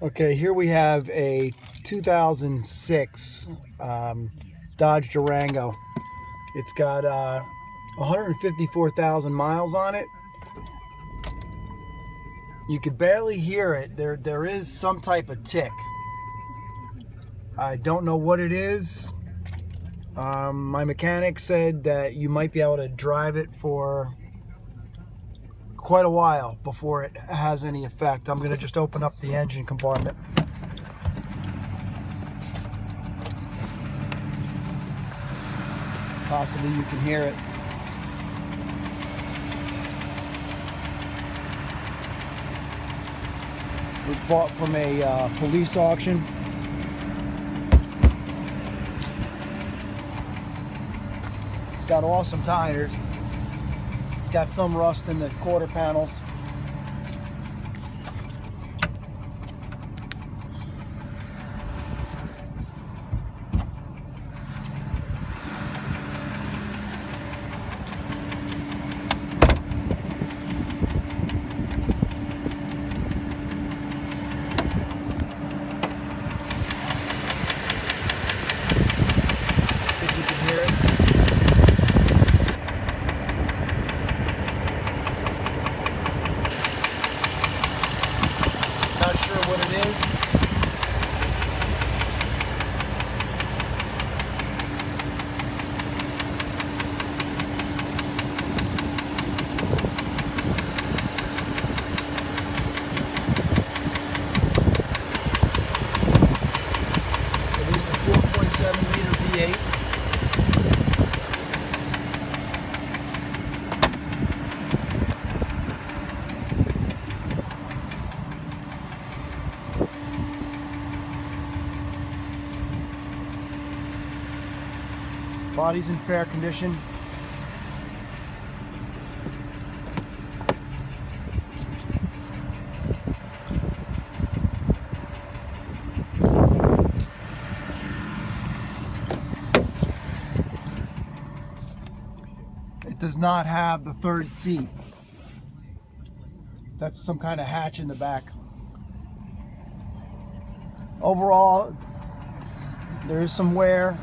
Okay, here we have a 2006 Dodge Durango. It's got 154,000 miles on it. You could barely hear it. There is some type of tick. I don't know what it is. My mechanic said that you might be able to drive it for quite a while before it has any effect. I'm going to just open up the engine compartment. Possibly you can hear it. It was bought from a police auction. It's got awesome tires. It's got some rust in the quarter panels. If you can hear it. Not sure what it is. It is a 4.7 liter V8. Body's in fair condition. It does not have the third seat. That's some kind of hatch in the back. Overall, there is some wear.